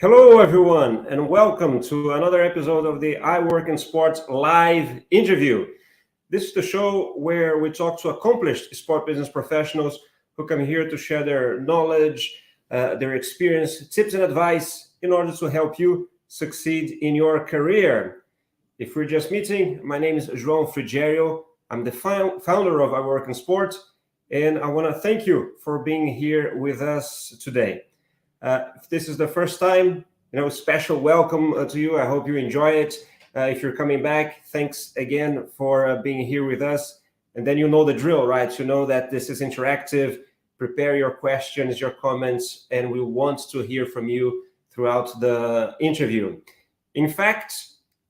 Hello, everyone, and welcome to another episode of the iWorkinSport live interview. This is the show where we talk to accomplished sport business professionals who come here to share their knowledge, their experience, tips, and advice in order to help you succeed in your career. If we're just meeting, my name is João Frigerio. I'm the founder of iWorkinSport, and I want to thank you for being here with us today. If this is the first time, special welcome to you. I hope you enjoy it. If you're coming back, thanks again for being here with us. And then you know the drill, right? You know that this is interactive. Prepare your questions, your comments, and we want to hear from you throughout the interview. In fact,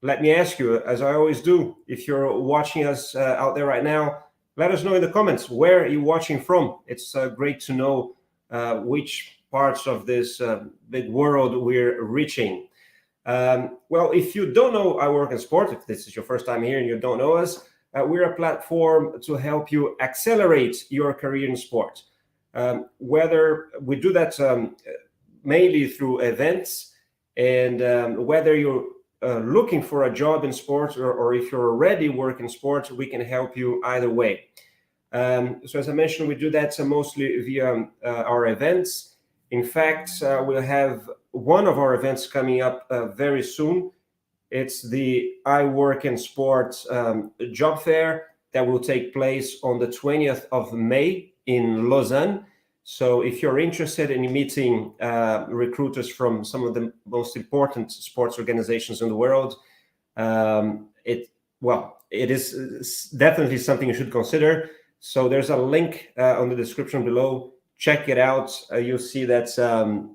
let me ask you, as I always do, if you're watching us out there right now, let us know in the comments where you're watching from. It's great to know which parts of this big world we're reaching. Well, if you don't know iWorkinSport, if this is your first time here and you don't know us, we're a platform to help you accelerate your career in sport. Whether we do that mainly through events, and whether you're looking for a job in sports or if you're already working sports, we can help you either way. So as I mentioned, we do that mostly via our events. In fact, we'll have one of our events coming up very soon. It's the iWorkinSport job fair that will take place on the 20th of May in Lausanne. So if you're interested in meeting recruiters from some of the most important sports organizations in the world, it is definitely something you should consider. So there's a link on the description below. Check it out. You'll see that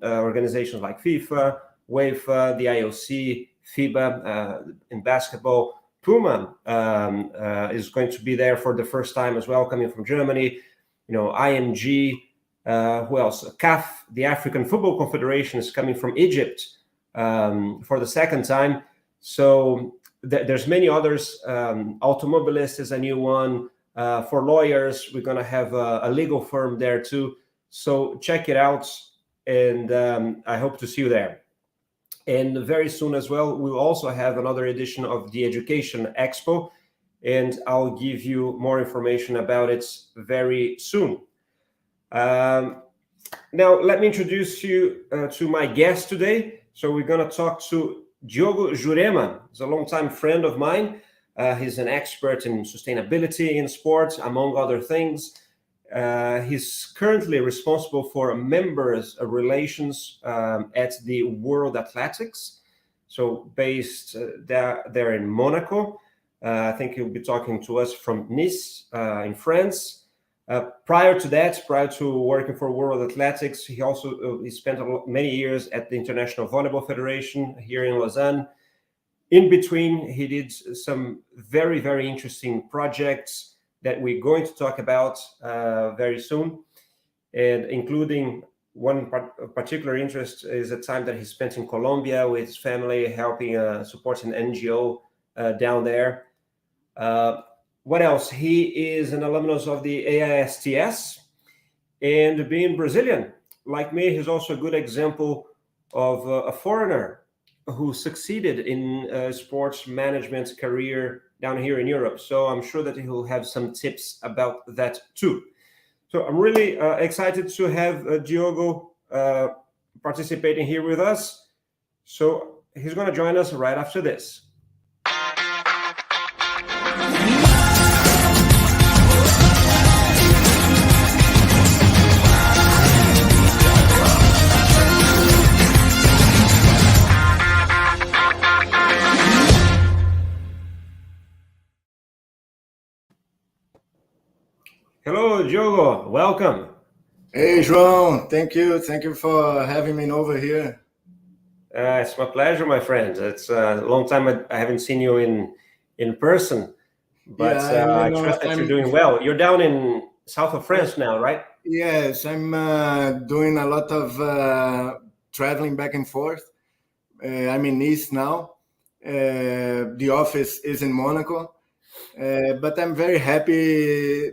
organizations like FIFA, UEFA, the IOC, FIBA in basketball, Puma is going to be there for the first time as well, coming from Germany. IMG, who else? CAF, the African Football Confederation, is coming from Egypt for the second time. So there's many others. Automobilist is a new one. For lawyers, we're going to have a legal firm there too. So check it out, and I hope to see you there. And very soon as well, we'll also have another edition of the Education Expo, and I'll give you more information about it very soon. Now, let me introduce you to my guest today. So we're going to talk to Diogo Jurema. He's a longtime friend of mine. He's an expert in sustainability in sports, among other things. He's currently responsible for members relations at the World Athletics, so based there in Monaco. I think he'll be talking to us from Nice in France. Prior to working for World Athletics, he spent many years at the International Volleyball Federation here in Lausanne. In between, he did some very, very interesting projects that we're going to talk about very soon, and including one particular interest is a time that he spent in Colombia with his family, helping supporting an NGO down there. What else? He is an alumnus of the AISTS, and being Brazilian, like me, he's also a good example of a foreigner who succeeded in sports management career down here in Europe. So I'm sure that he'll have some tips about that too. So I'm really excited to have Diogo participating here with us. So he's going to join us right after this. Hello, Diogo. Welcome. Hey, João. Thank you. Thank you for having me over here. It's my pleasure, my friend. It's a long time I haven't seen you in person, but I trust that you're doing well. You're down in south of France now, right? Yes, I'm doing a lot of traveling back and forth. I'm in Nice now. The office is in Monaco. But I'm very happy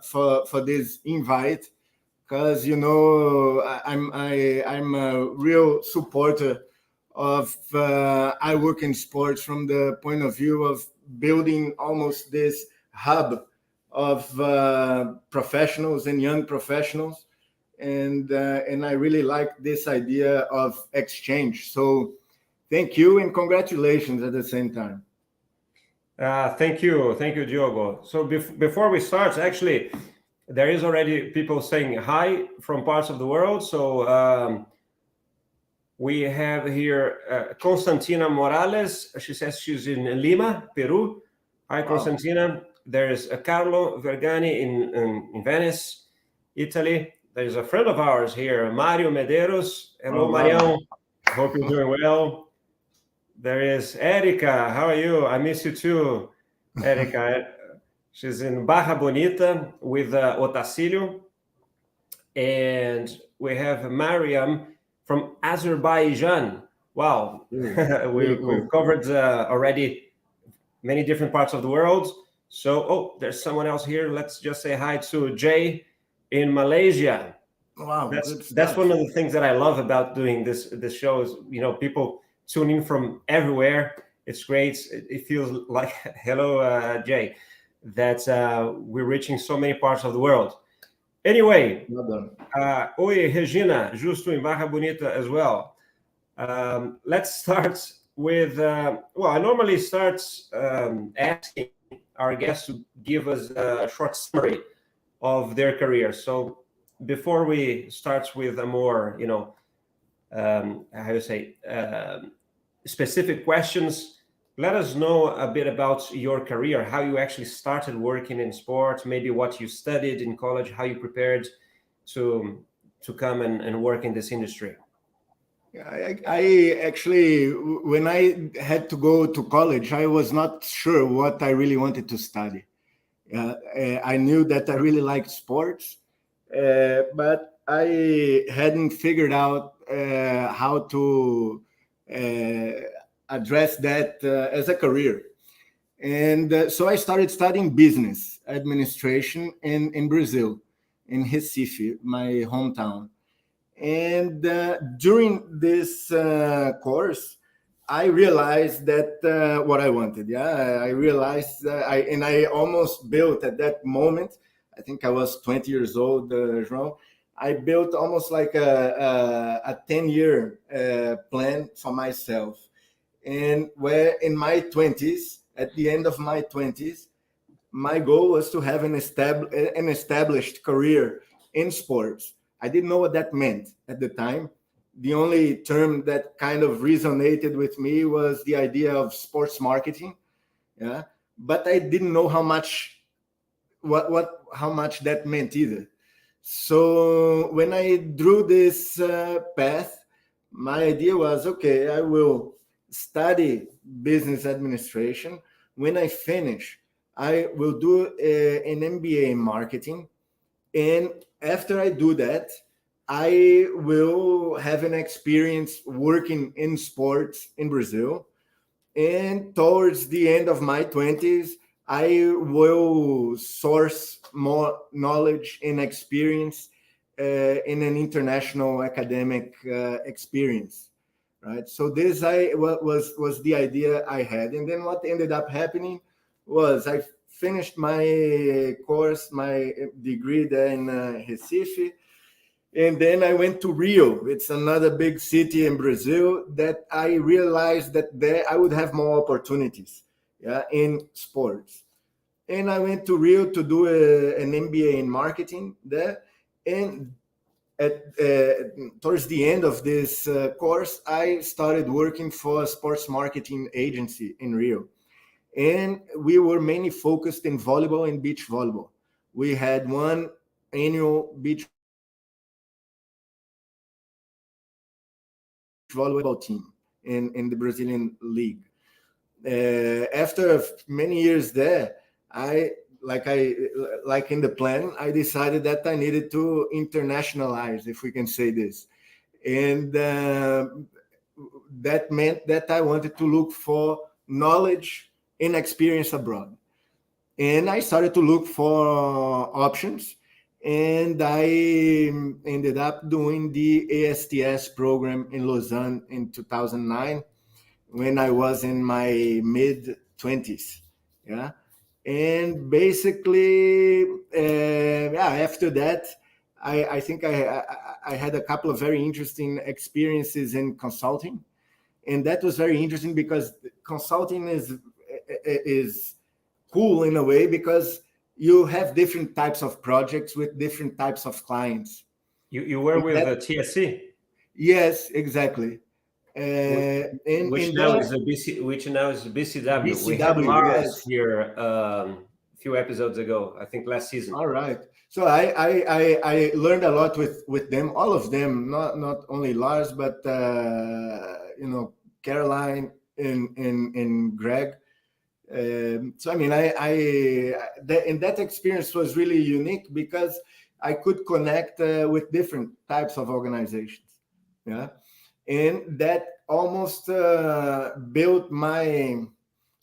for this invite, because I'm a real supporter of iWorkinSport from the point of view of building almost this hub of professionals and young professionals, and I really like this idea of exchange. So thank you and congratulations at the same time. Thank you, Diogo. So before we start, actually, there is already people saying hi from parts of the world. So we have here Constantina Morales. She says she's in Lima, Peru. Hi, Constantina. There's Carlo Vergani in Venice, Italy. There's a friend of ours here, Mario Medeiros. Hello, Marião. Hope you're doing well. There is Erika. How are you? I miss you too, Erika. She's in Barra Bonita with Otacílio. And we have Mariam from Azerbaijan. Wow. We've covered already many different parts of the world. So, there's someone else here. Let's just say hi to Jay in Malaysia. Wow. That's one of the things that I love about doing this show is, people tune in from everywhere. It's great. It feels like, hello, Jay, that we're reaching so many parts of the world. Anyway, oi, Regina, justo in Barra Bonita as well. Let's start with, I normally start asking our guests to give us a short summary of their career. So before we start with a more, specific questions, let us know a bit about your career, how you actually started working in sports, maybe what you studied in college, how you prepared to come and work in this industry. I actually, when I had to go to college, I was not sure what I really wanted to study. I knew that I really liked sports, but I hadn't figured out how to address that as a career. And so I started studying business administration in Brazil, in Recife, my hometown. And during this course, I realized that what I wanted. I realized I almost built at that moment. I think I was 20 years old, João. I built almost like a 10-year plan for myself. And where in my 20s, at the end of my 20s, my goal was to have an established career in sports. I didn't know what that meant at the time. The only term that kind of resonated with me was the idea of sports marketing. Yeah, but I didn't know how much that meant either. So when I drew this path, my idea was, okay, I will study business administration. When I finish, I will do an MBA in marketing. And after I do that, I will have an experience working in sports in Brazil. And towards the end of my 20s, I will source more knowledge and experience in an international academic experience, right? So this was the idea I had. And then what ended up happening was I finished my course, my degree there in Recife. And then I went to Rio. It's another big city in Brazil that I realized that there I would have more opportunities in sports. And I went to Rio to do an MBA in marketing there. And towards the end of this course, I started working for a sports marketing agency in Rio. And we were mainly focused in volleyball and beach volleyball. We had one annual beach volleyball team in the Brazilian league. After many years there, like in the plan, I decided that I needed to internationalize, if we can say this. And that meant that I wanted to look for knowledge and experience abroad. And I started to look for options. and I ended up doing the ASTS program in Lausanne in 2009 when I was in my mid-20s. Yeah. And basically, after that, I think I had a couple of very interesting experiences in consulting. And that was very interesting because consulting is cool in a way because you have different types of projects with different types of clients. You were with the TSC? Yes, exactly. Which now is a BCW. We had BCW, Lars yes. here a few episodes ago, I think last season. All right. So I learned a lot with them, all of them, not only Lars, but Caroline and Greg. So I mean, and that experience was really unique because I could connect with different types of organizations. Yeah, and that almost built my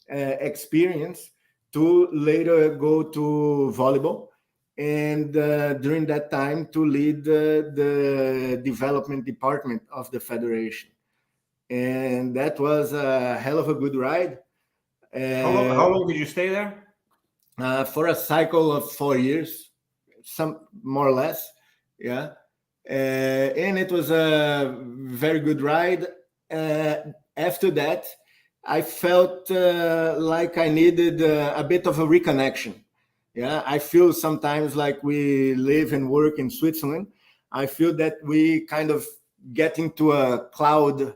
experience to later go to volleyball, and during that time to lead the development department of the federation, and that was a hell of a good ride. How long did you stay there? For a cycle of 4 years, some more or less, yeah. And it was a very good ride. After that, I felt like I needed a bit of a reconnection. Yeah, I feel sometimes like we live and work in Switzerland. I feel that we kind of get into a cloud,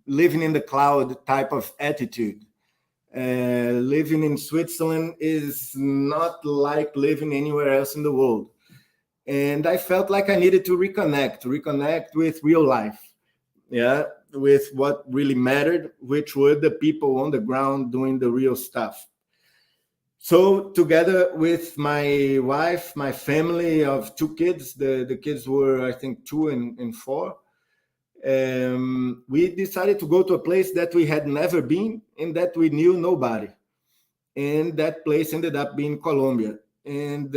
living in the cloud type of attitude. Living in Switzerland is not like living anywhere else in the world. And I felt like I needed to reconnect with real life. Yeah, with what really mattered, which were the people on the ground doing the real stuff. So together with my wife, my family of 2 kids, the kids were, I think, 2 and 4. We decided to go to a place that we had never been and that we knew nobody. And that place ended up being Colombia. And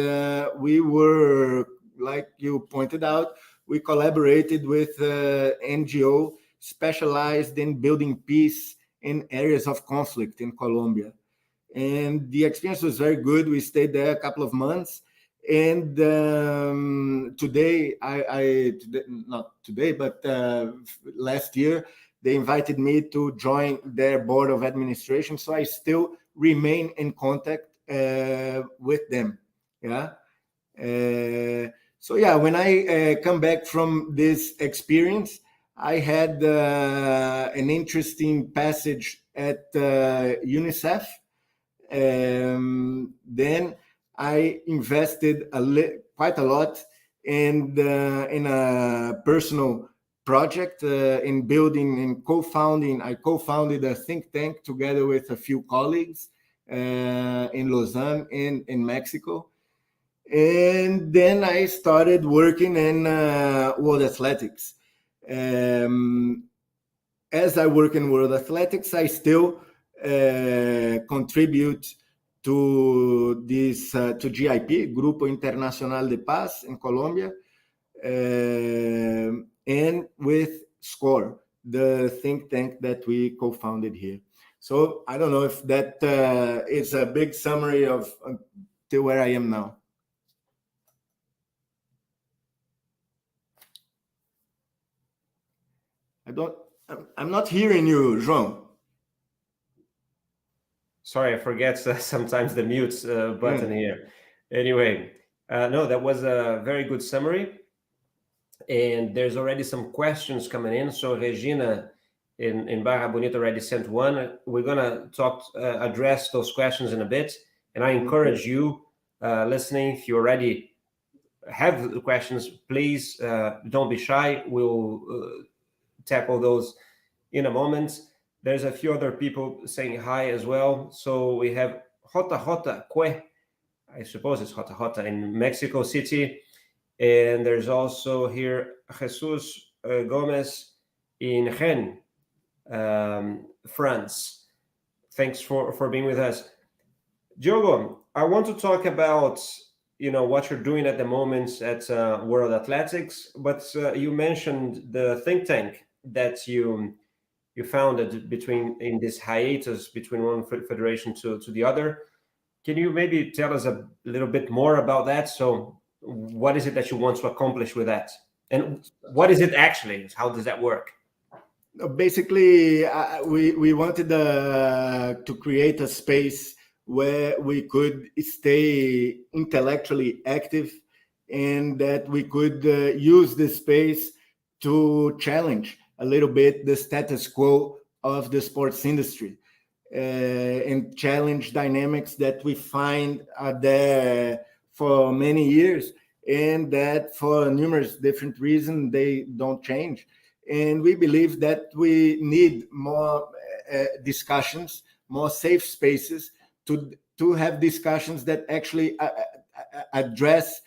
we were, like you pointed out, we collaborated with NGO specialized in building peace in areas of conflict in Colombia. And the experience was very good. We stayed there a couple of months. And today, not today, but last year, they invited me to join their board of administration. So I still remain in contact with them. Yeah. So yeah, when I come back from this experience, I had an interesting passage at UNICEF. Then I invested quite a lot in a personal project in building and co-founding. I co-founded a think tank together with a few colleagues in Lausanne in Mexico. And then I started working in World Athletics. As I work in World Athletics, I still contribute to this to GIP, Grupo Internacional de Paz in Colombia, and with SCORE, the think tank that we co-founded here. So I don't know if that is a big summary of to where I am now. I'm not hearing you, João. Sorry, I forget sometimes the mute button here. Anyway, no, that was a very good summary. And there's already some questions coming in. So Regina in Barra Bonita already sent one. We're going to address those questions in a bit. And I encourage you listening, if you already have the questions, please don't be shy. We'll tackle those in a moment. There's a few other people saying hi as well. So we have Jota Cue, I suppose it's Jota in Mexico City. And there's also here Jesus Gomez in Rennes, France. Thanks for being with us. Diogo, I want to talk about what you're doing at the moment at World Athletics, but you mentioned the think tank that you founded in this hiatus between one federation to the other. Can you maybe tell us a little bit more about that? So what is it that you want to accomplish with that? And what is it actually? How does that work? Basically, we wanted to create a space where we could stay intellectually active, and that we could use this space to challenge a little bit the status quo of the sports industry, and challenge dynamics that we find are there for many years, and that for numerous different reasons they don't change. And we believe that we need more discussions, more safe spaces to have discussions that actually address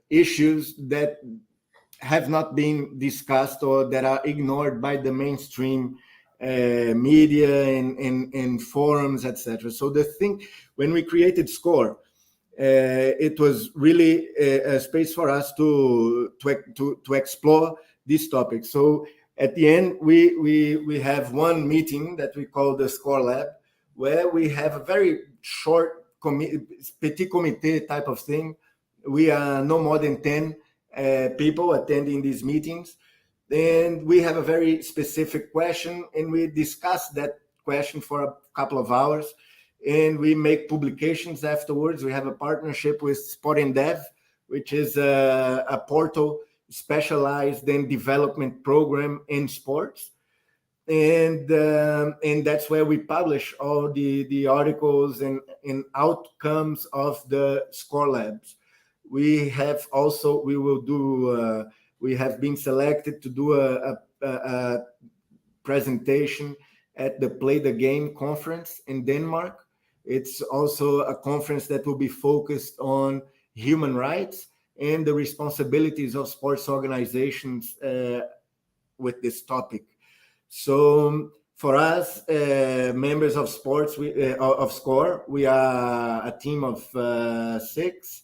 issues that have not been discussed or that are ignored by the mainstream media and forums, etc. So the thing, when we created SCORE, it was really a space for us to explore this topic. So at the end, we have one meeting that we call the SCORE Lab, where we have a very short petit comité type of thing. We are no more than 10 people attending these meetings, and we have a very specific question, and we discuss that question for a couple of hours, and we make publications afterwards. We have a partnership with Sport and Dev, which is a portal specialized in development program in sports, and that's where we publish all the articles and outcomes of the SCORE Labs. We have been selected to do a presentation at the Play the Game conference in Denmark. It's also a conference that will be focused on human rights and the responsibilities of sports organizations with this topic. So for us, members of sports, of SCORE, we are a team of 6.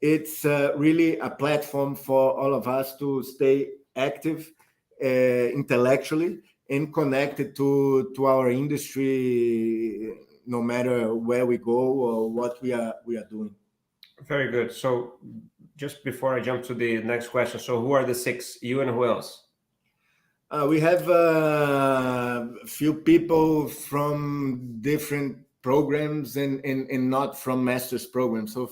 It's really a platform for all of us to stay active intellectually and connected to our industry, no matter where we go or what we are doing. Very good. So just before I jump to the next question, so who are the 6? You and who else? We have a few people from different programs and not from master's programs. So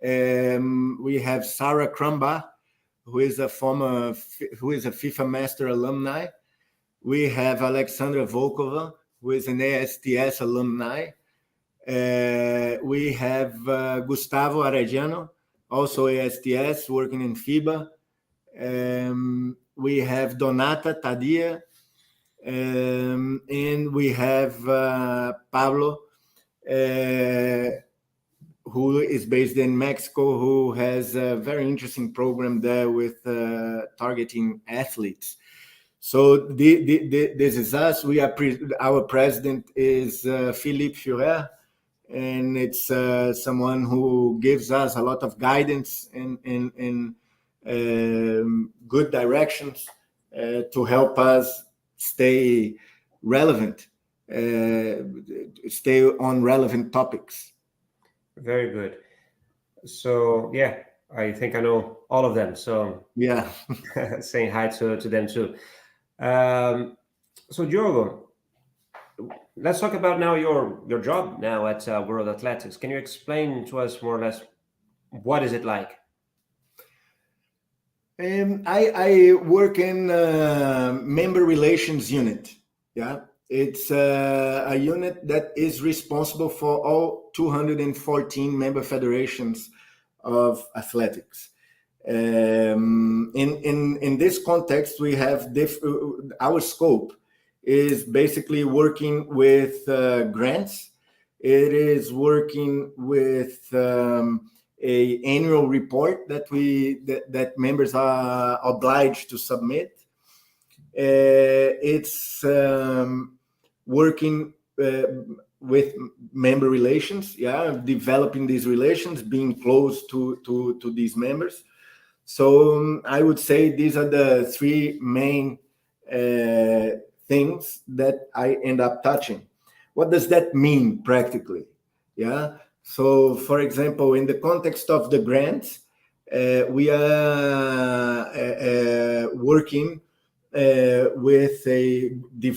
we have Sarah Krumba, who is a FIFA Master alumni. We have Alexandra Volkova, who is an ASTS alumni. We have Gustavo Arellano, also ASTS, working in FIBA. We have Donata Tadia, and we have Pablo, who is based in Mexico, who has a very interesting program there with targeting athletes. So this is us. We are our president is Philippe Furer, and it's someone who gives us a lot of guidance and good directions to help us stay relevant, stay on relevant topics. Very good. So yeah, I think I know all of them. So yeah, saying hi to them too. So Diogo, let's talk about now your job now at World Athletics. Can you explain to us more or less what is it like? I work in member relations unit. Yeah, it's a unit that is responsible for all 214 member federations of athletics. In this context, we have our scope is basically working with grants. It is working with a annual report that members are obliged to submit. It's working with member relations, developing these relations, being close to these members. So I would say these are the three main things that I end up touching. What does that mean practically? Yeah. So, for example, in the context of the grants, we are working with we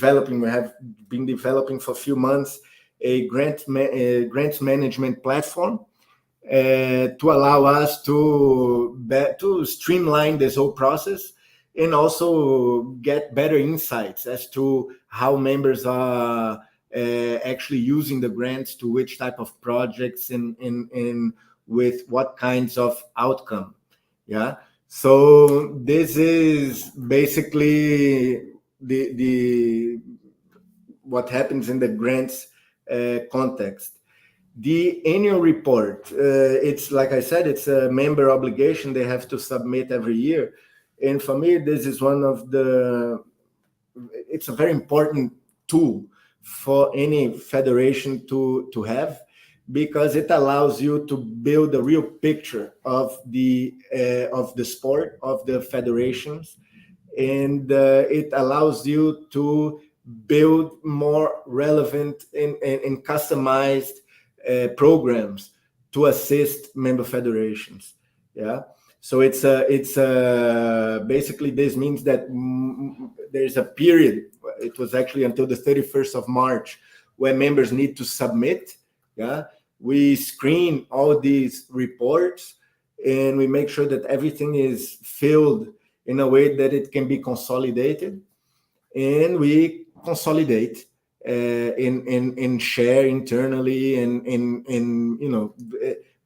have been developing for a few months a grants management platform to allow us to streamline this whole process and also get better insights as to how members are actually using the grants to which type of projects and with what kinds of outcome. Yeah. So this is basically the what happens in the grants context. The annual report, it's like I said, it's a member obligation they have to submit every year. And for me, this is it's a very important tool for any federation to have, because it allows you to build a real picture of the sport, of the federations, and it allows you to build more relevant and customized programs to assist member federations. Yeah. So it's basically this means that there's a period. It was actually until the 31st of March where members need to submit. Yeah. We screen all these reports and we make sure that everything is filled in a way that it can be consolidated, and we consolidate and share internally and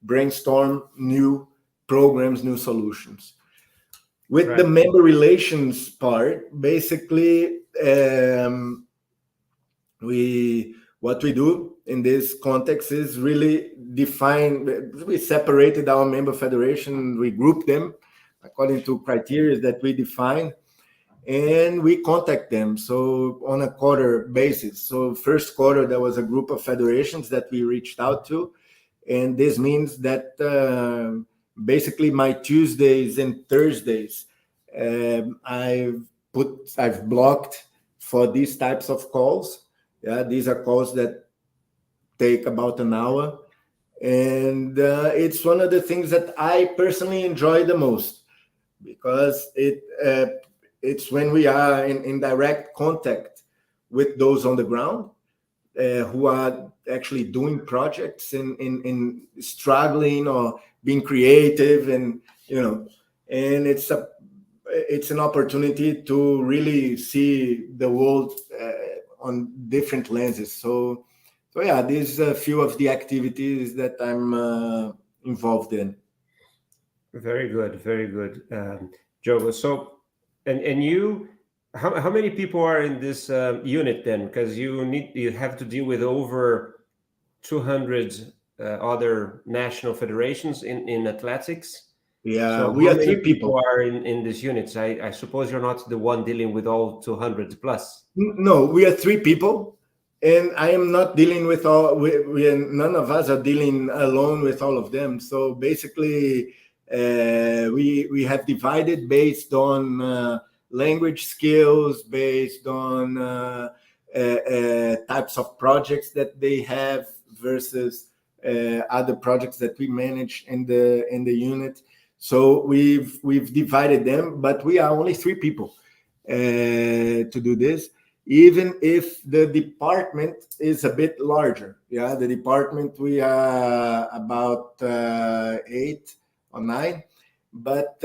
brainstorm new programs, new solutions. With right. The member relations part, basically, what we do in this context is really we separated our member federation, we group them according to criteria that we define, and we contact them. So on a quarter basis. So first quarter, there was a group of federations that we reached out to. And this means that basically my Tuesdays and Thursdays, I've blocked for these types of calls. Yeah, these are calls that take about an hour. And it's one of the things that I personally enjoy the most, because it's when we are in direct contact with those on the ground who are actually doing projects and struggling or being creative, and and it's an opportunity to really see the world on different lenses. So yeah, these are a few of the activities that I'm involved in. Very good, very good, Diogo. So, and you, how many people are in this unit then? Because you have to deal with over 200 other national federations in athletics. Yeah, so we are 3 people are in this unit. I suppose you're not the one dealing with all 200 plus. No, we are 3 people. And I am not dealing with all. None of us are dealing alone with all of them. So basically, we have divided based on language skills, based on types of projects that they have versus other projects that we manage in the unit. So we've divided them, but we are only 3 people to do this. Even if the department is a bit larger. Yeah, the department, we are about 8 or 9, but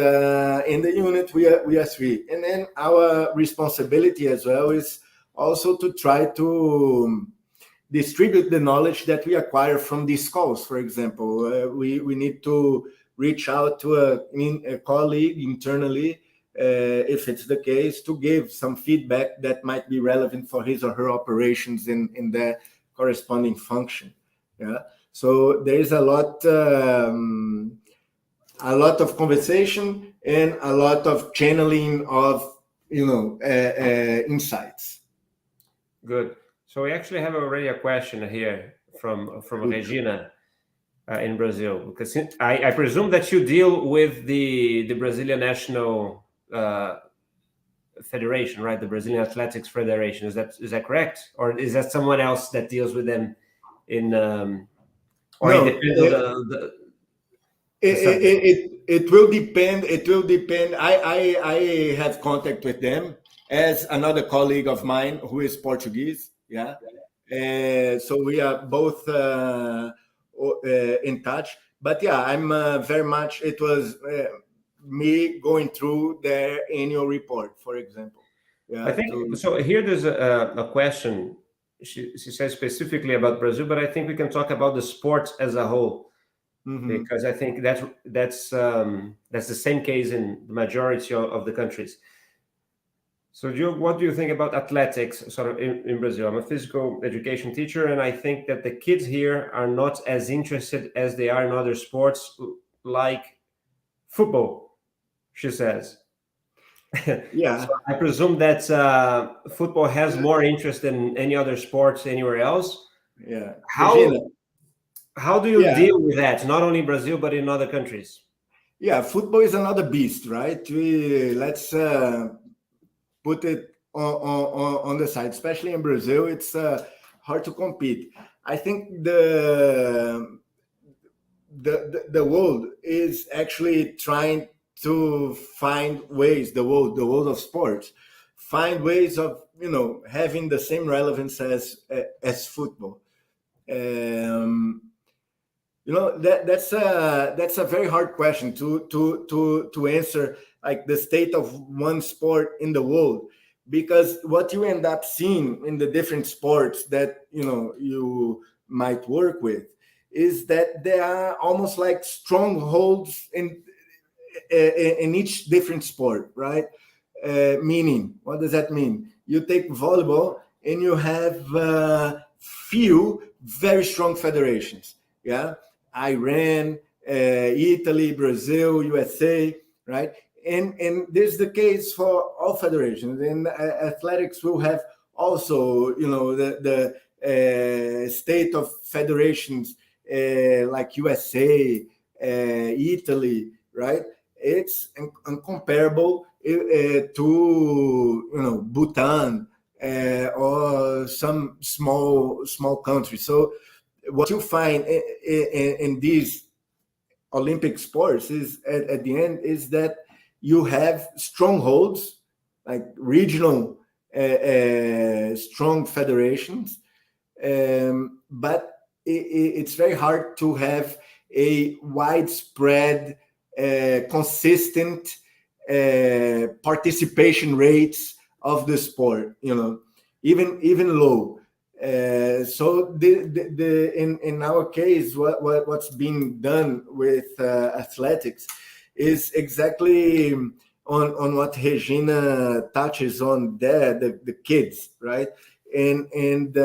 in the unit we are 3. And then our responsibility as well is also to try to distribute the knowledge that we acquire from these calls. For example, we need to reach out to a colleague internally, if it's the case, to give some feedback that might be relevant for his or her operations in their corresponding function. Yeah. So there is a lot of conversation and a lot of channeling of insights. Good. So we actually have already a question here from Regina in Brazil, because I presume that you deal with the Brazilian National Federation, right? The Brazilian Athletics Federation. Is that correct, or is that someone else that deals with them in? Or No, it depends on the it will depend. It will depend. I have contact with them as another colleague of mine who is Portuguese. Yeah. So we are both in touch. But yeah, I'm very much. It was me going through their annual report, for example. Yeah. I think so. Here there's a question. She says specifically about Brazil, but I think we can talk about the sport as a whole, because I think that's the same case in the majority of the countries. So, Diogo, what do you think about athletics sort of in Brazil? I'm a physical education teacher, and I think that the kids here are not as interested as they are in other sports like football, she says. Yeah. So I presume that football has more interest than any other sports anywhere else. Yeah. How do you deal with that? Not only in Brazil, but in other countries? Yeah, football is another beast, right? Let's put it on the side. Especially in Brazil, it's hard to compete. I think the world is actually trying to find ways. The world of sports, find ways of having the same relevance as football. That's a very hard question to answer, like the state of one sport in the world, because what you end up seeing in the different sports that you might work with is that there are almost like strongholds in each different sport, right? Meaning, what does that mean? You take volleyball and you have few very strong federations. Yeah, Iran, Italy, Brazil, USA, right? And this is the case for all federations. And athletics will have also, the state of federations like USA, Italy, right? It's incomparable to Bhutan or some small country. So what you find in these Olympic sports is at the end is that you have strongholds, like regional strong federations, but it's very hard to have a widespread, consistent participation rates of the sport. Even low. So in our case, what's being done with athletics is exactly on what Regina touches on there, the kids, right? And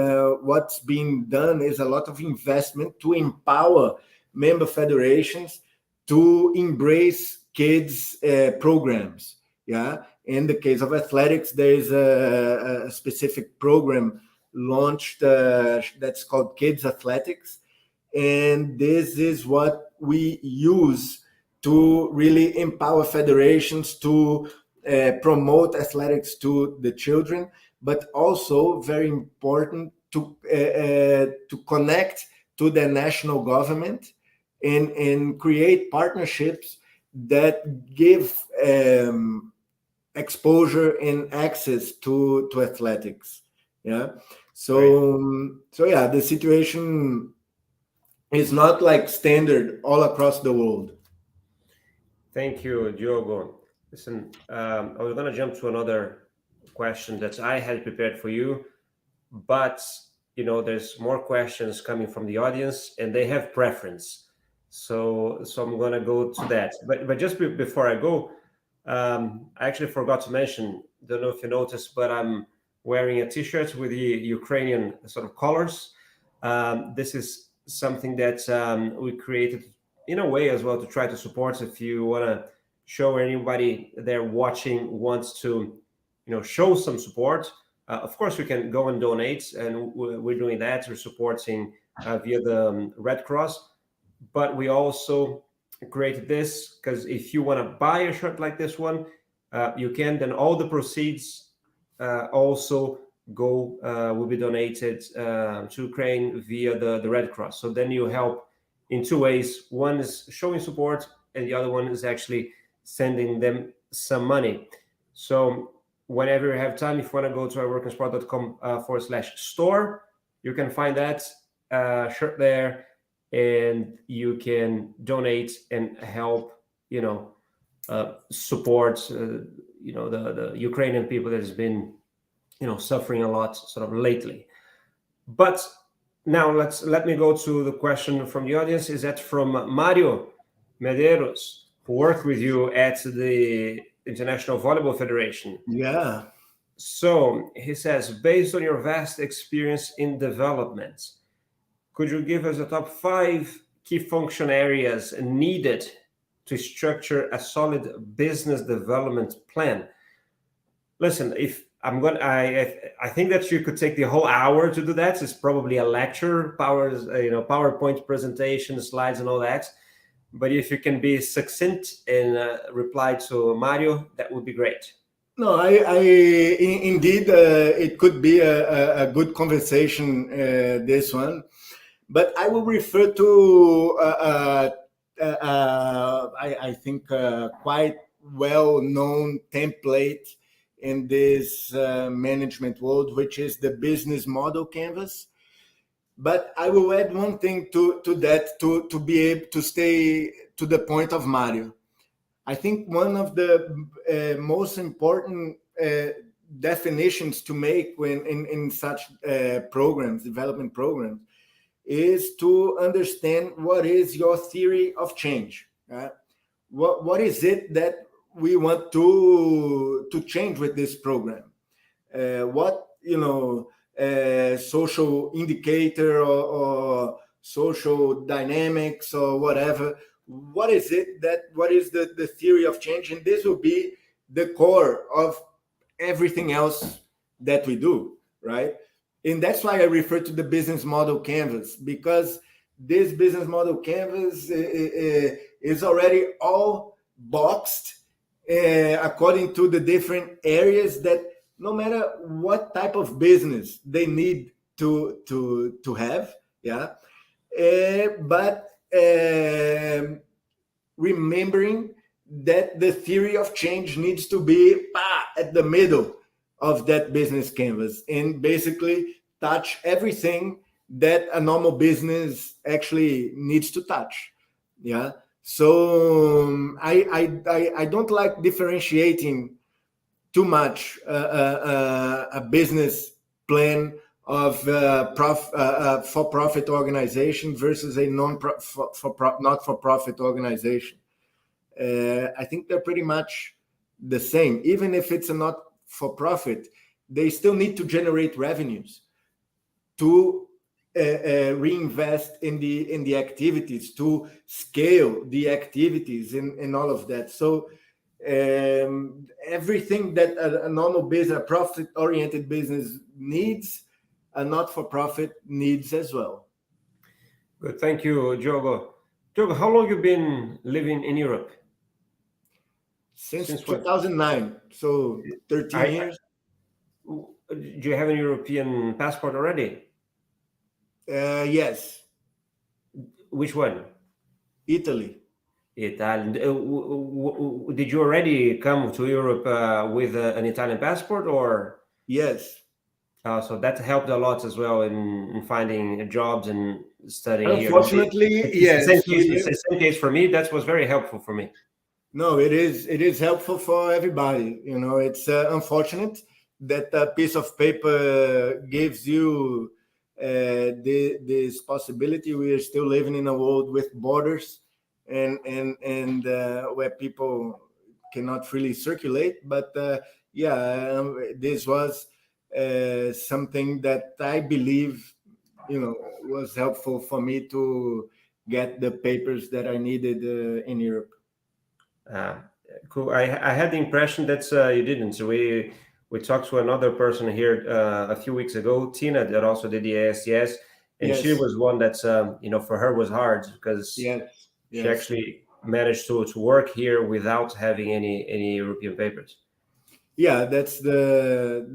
what's being done is a lot of investment to empower member federations to embrace kids programs. Yeah. In the case of athletics, there is a specific program launched that's called Kids Athletics, and this is what we use to really empower federations to promote athletics to the children, but also very important to connect to the national government and create partnerships that give exposure and access to athletics. Yeah. So yeah, the situation is not like standard all across the world. Thank you, Diogo. Listen, I was going to jump to another question that I had prepared for you, but there's more questions coming from the audience, and they have preference. So I'm going to go to that. But just before I go, I actually forgot to mention. Don't know if you noticed, but I'm wearing a T-shirt with the Ukrainian sort of colors. This is something that we created in a way as well to try to support. If you want to show anybody there watching wants to show some support, Of course, you can go and donate, and we're doing that. We're supporting via the Red Cross, but we also created this because if you want to buy a shirt like this one, you can. Then all the proceeds also will be donated to Ukraine via the Red Cross. So then you help in two ways. One is showing support, and the other one is actually sending them some money. So whenever you have time, if you want to go to iWorkinSport.com/store, you can find that shirt there, and you can donate and help, support, the Ukrainian people that has been, suffering a lot sort of lately. But now let me go to the question from the audience. Is that from Mario Medeiros, who worked with you at the International Volleyball Federation? Yeah. So he says, based on your vast experience in development, could you give us the top 5 key function areas needed to structure a solid business development plan? Listen, if I think that you could take the whole hour to do that. It's probably a lecture, PowerPoint presentation, slides, and all that. But if you can be succinct and reply to Mario, that would be great. No, indeed, it could be a good conversation, this one. But I will refer to, I think, quite well-known template in this management world, which is the business model canvas. But I will add one thing to that to be able to stay to the point of Mario. I think one of the most important definitions to make when in such development programs, is to understand what is your theory of change. What is it that we want to change with this program? What social indicator or social dynamics or whatever. What is the theory of change? And this will be the core of everything else that we do, right? And that's why I refer to the business model canvas, because this business model canvas is already all boxed according to the different areas that no matter what type of business they need to have, yeah. But remembering that the theory of change needs to be at the middle of that business canvas and basically touch everything that a normal business actually needs to touch. Yeah. So I don't like differentiating too much a business plan of for-profit organization versus a not-for-profit organization. I think they're pretty much the same. Even if it's a not-for-profit, they still need to generate revenues to reinvest in the activities, to scale the activities and all of that. So everything that a normal business, a profit-oriented business needs, a not-for-profit needs as well. Good, thank you, Diogo. Diogo, how long have you been living in Europe? Since 2009, so 13 years. Do you have a European passport already? Yes. Which one? Italy. Italian. Did you already come to Europe with an Italian passport, or? Yes. So that helped a lot as well in finding jobs and studying here. Unfortunately, yes. The same case for me. That was very helpful for me. No, it is helpful for everybody. It's unfortunate that a piece of paper gives you this possibility. We are still living in a world with borders and where people cannot freely circulate. But this was something that I believe was helpful for me to get the papers that I needed in Europe. Cool. I had the impression that you didn't. So we we talked to another person here a few weeks ago, Tina, that also did the ASTS, and she was one that's for her was hard because she actually managed to work here without having any European papers. Yeah, that's the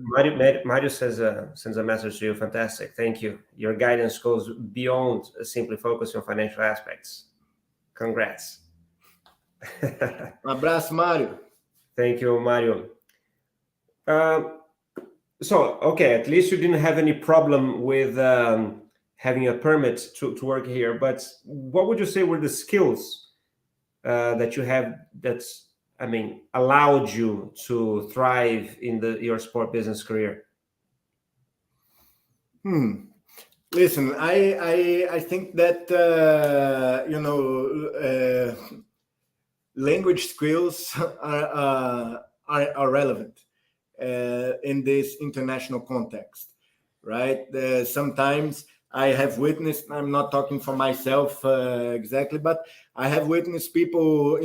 Mario says sends a message to you. Fantastic, thank you. Your guidance goes beyond simply focusing on financial aspects. Congrats. Abraço, Mario. Thank you, Mario. So, okay, at least you didn't have any problem with having a permit to work here. But what would you say were the skills that you have that's, allowed you to thrive in your sport business career? Listen, I think that language skills are relevant in this international context, right? Sometimes I have witnessed, I'm not talking for myself exactly, but I have witnessed people,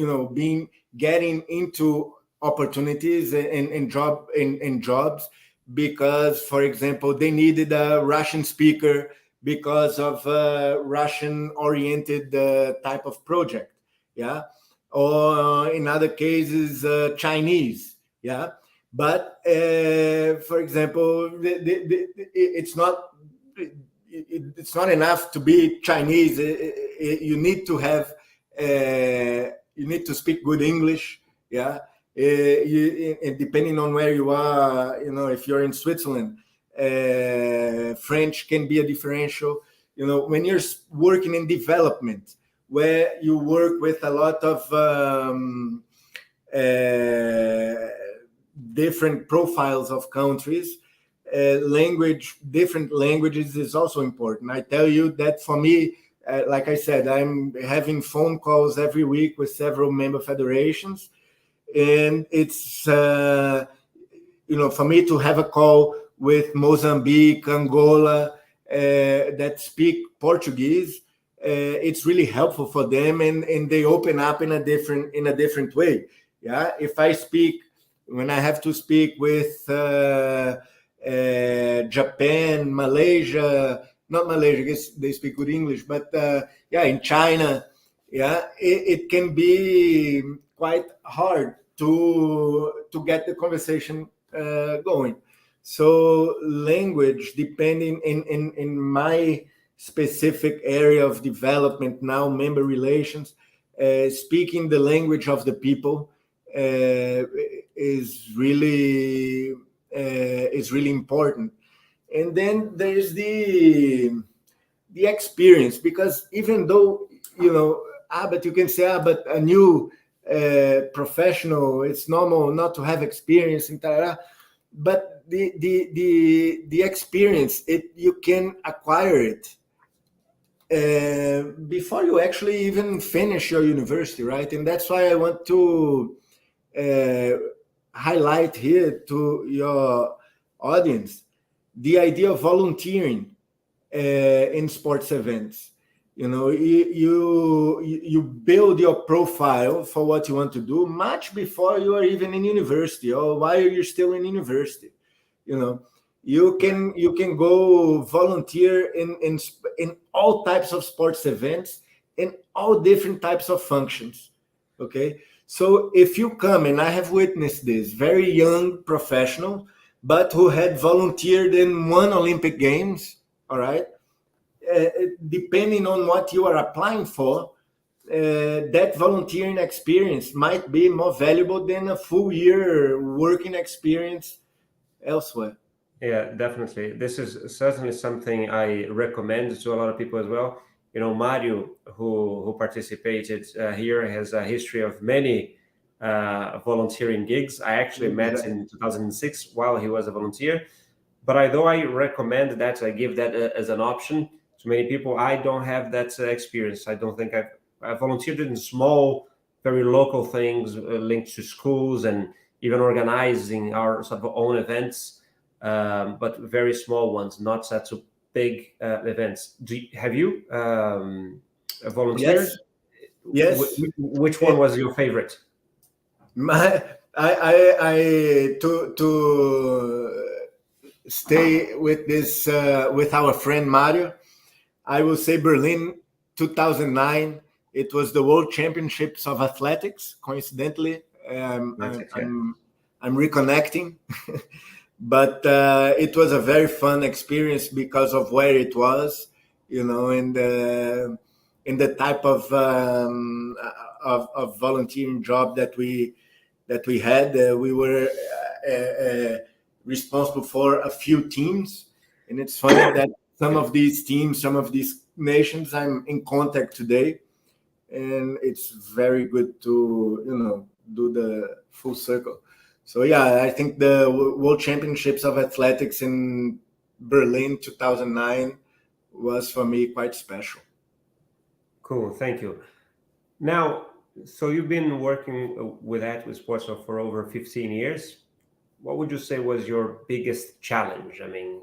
getting into opportunities in jobs because, for example, they needed a Russian speaker because of a Russian-oriented type of project, yeah, or in other cases, Chinese, yeah. But for example, it's not enough to be Chinese. You need to have you need to speak good English, yeah. Depending on where you are, if you're in Switzerland, French can be a differential. When you're working in development, where you work with a lot of different profiles of countries, different languages is also important. I tell you that for me, like I said, I'm having phone calls every week with several member federations, and it's for me to have a call with Mozambique, Angola, that speak Portuguese, it's really helpful for them, and they open up in a different way. Yeah, if when I have to speak with Japan, Malaysia, not Malaysia, I guess they speak good English, but in China, yeah, it can be quite hard to get the conversation going. So language, depending in my specific area of development now, member relations, speaking the language of the people is really important. And then there's the experience, because even though but you can say, but a new professional, it's normal not to have experience in tarara, but the experience, you can acquire it before you actually even finish your university, right? And that's why I want to highlight here to your audience the idea of volunteering in sports events. You build your profile for what you want to do much before you are even in university, or while you're still in university. You can go volunteer in all types of sports events, in all different types of functions. Okay, so if you come, and I have witnessed this, very young professional, but who had volunteered in one Olympic Games, all right, depending on what you are applying for, that volunteering experience might be more valuable than a full year working experience elsewhere. Yeah, definitely. This is certainly something I recommend to a lot of people as well. Mario, who participated here, has a history of many volunteering gigs. I actually met in 2006 while he was a volunteer. But although I recommend that, I give that as an option to many people, I don't have that experience. I don't think I've volunteered in small, very local things linked to schools, and even organizing our sort of own events, but very small ones, not such big events. Have you volunteered? Yes. Which one was your favorite? To stay with this with our friend Mario, I will say Berlin 2009. It was the World Championships of Athletics. Coincidentally, I'm reconnecting, but it was a very fun experience because of where it was, and the type of volunteering job that we had. We were responsible for a few teams, and it's funny that some of these teams, some of these nations, I'm in contact today, and it's very good to do the full circle. So yeah, I think the World Championships of Athletics in Berlin 2009 was for me quite special. Cool, thank you. Now, so you've been working with sports for over 15 years. What would you say was your biggest challenge? I mean,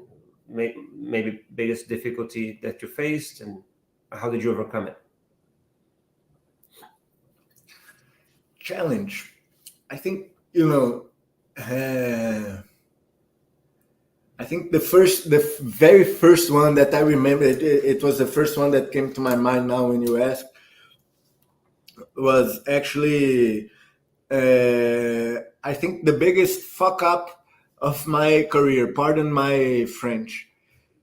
maybe biggest difficulty that you faced, and how did you overcome it? Challenge, I think I think the very first one that I remember, it was the first one that came to my mind now when you asked, was actually I think the biggest fuck up of my career. Pardon my French.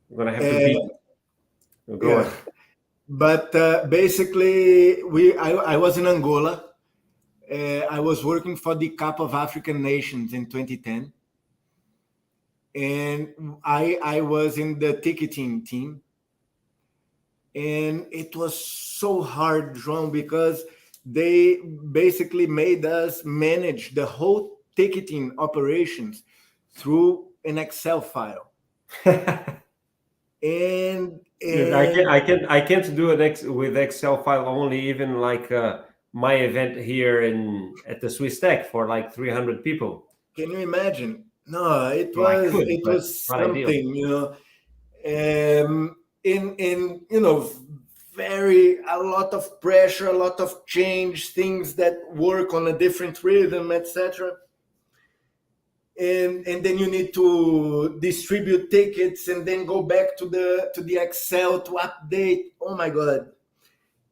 I'm gonna have to beat. Go on. But basically, I was in Angola. I was working for the Cup of African Nations in 2010, and I was in the ticketing team, and it was so hard, João, because they basically made us manage the whole ticketing operations through an Excel file. and I can't do it with Excel file only, even like my event here at the Swiss Tech for like 300 people. Can you imagine? No, it was something, in a lot of pressure, a lot of change, things that work on a different rhythm, etc. And then you need to distribute tickets and then go back to the Excel to update. Oh my God.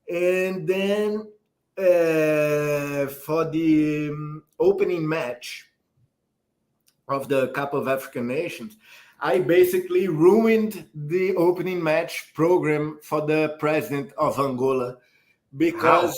And then for the opening match of the Cup of African Nations, I basically ruined the opening match program for the president of Angola, because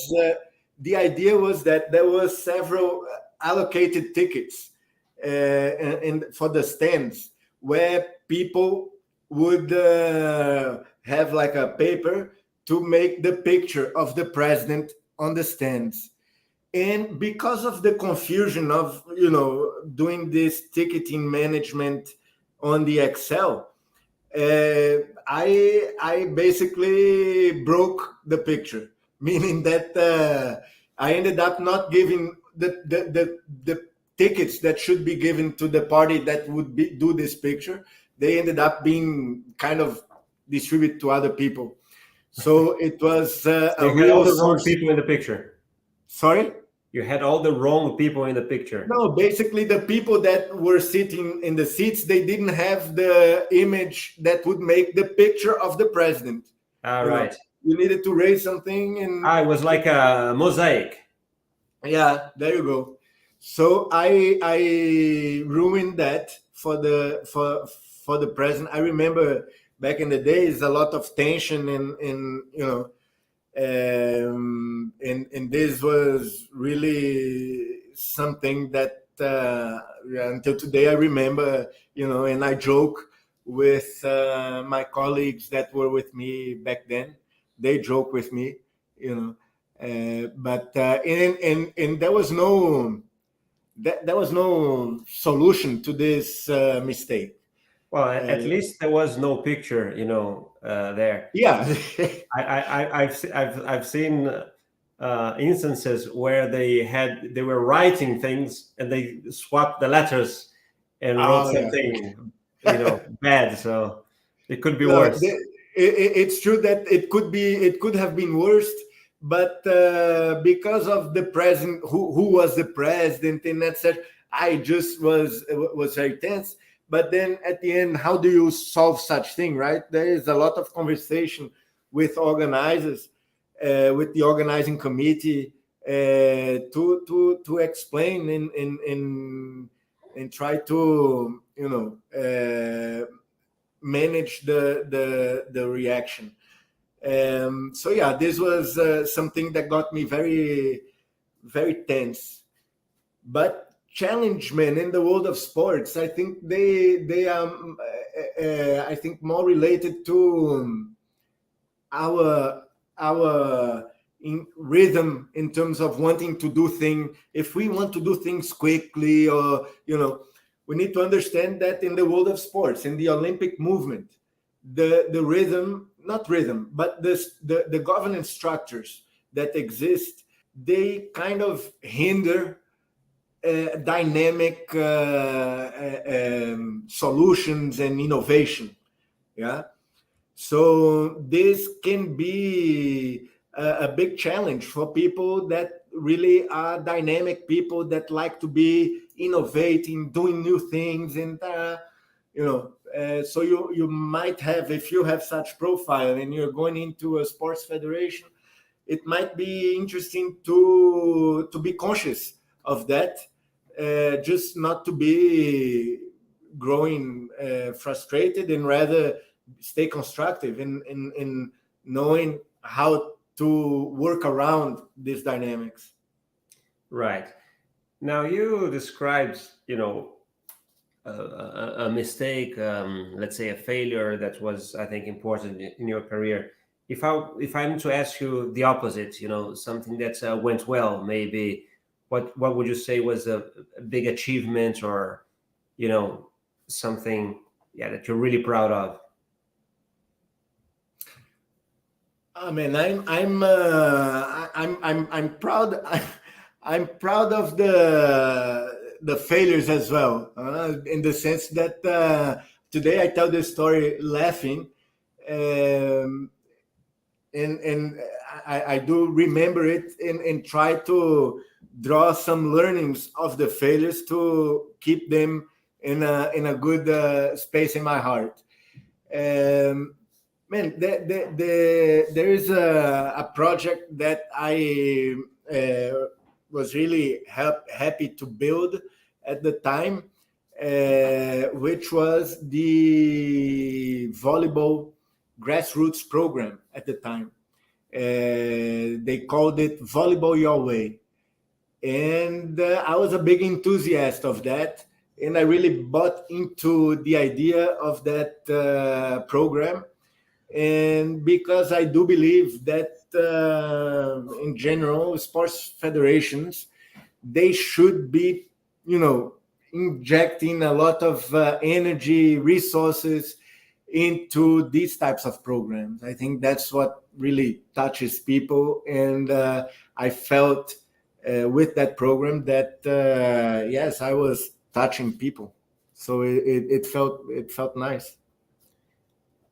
the idea was that there were several allocated tickets for the stands, where people would have like a paper to make the picture of the president on the stands. And because of the confusion of doing this ticketing management on the Excel, I basically broke the picture, meaning that I ended up not giving the tickets that should be given to the party that would do this picture. They ended up being kind of distributed to other people. So it was you had all the wrong people in the picture. Sorry? You had all the wrong people in the picture. No, basically the people that were sitting in the seats, they didn't have the image that would make the picture of the president. All right. You needed to raise something, and it was like a mosaic. Yeah, there you go. So I ruined that for the president. I remember back in the days, a lot of tension and this was really something that until today I remember, and I joke with my colleagues that were with me back then. They joke with me, but there was no solution to this mistake. Well, at least there was no picture, there. Yeah, I've seen instances where they were writing things and they swapped the letters and wrote something, bad. So it could be worse. It's true that it could have been worse, but because of the president, who was the president, and etc., I just was very tense. But then at the end, how do you solve such thing, right? There is a lot of conversation with organizers, with the organizing committee, to explain and try to manage the reaction. So yeah, this was something that got me very, very tense. But challenge men in the world of sports, I think they are I think more related to our in rhythm, in terms of wanting to do things. If we want to do things quickly, or we need to understand that in the world of sports, in the Olympic movement, the rhythm, not rhythm, but the governance structures that exist, they kind of hinder dynamic solutions and innovation. Yeah. So this can be a big challenge for people that really are dynamic people that like to be innovating, doing new things, and so you might have, if you have such profile and you're going into a sports federation, it might be interesting to be conscious of that, just not to be growing frustrated, and rather stay constructive in knowing how to work around these dynamics. Right. Now you described, a mistake, let's say a failure that was, I think, important in your career. If I'm to ask you the opposite, something that went well, maybe, what would you say was a big achievement, or something, yeah, that you're really proud of? I mean, I'm proud. I'm proud of the failures as well, in the sense that today I tell this story laughing, and I do remember it, and try to draw some learnings of the failures to keep them in a good space in my heart. Man, there is a project that I was really happy to build at the time, which was the volleyball grassroots program at the time. They called it Volleyball Your Way. And I was a big enthusiast of that. And I really bought into the idea of that program. And because I do believe that in general, sports federations, they should be, injecting a lot of energy, resources into these types of programs. I think that's what really touches people. And I felt with that program that, yes, I was touching people. So it felt nice.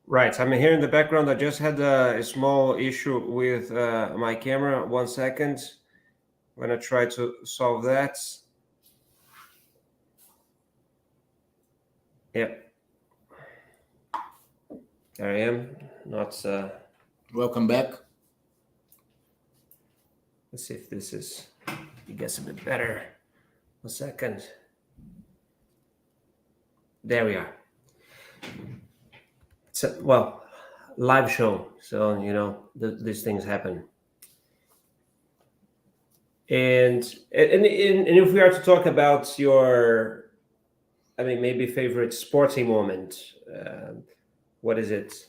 Right. I'm here in the background. I just had a small issue with my camera. 1 second. I'm going to try to solve that. Yep. There I am. Not. Welcome back. Let's see if this is, it gets a bit better. 1 second. There we are. So, well, live show. So, these things happen. And if we are to talk about your, maybe favorite sporting moment, what is it?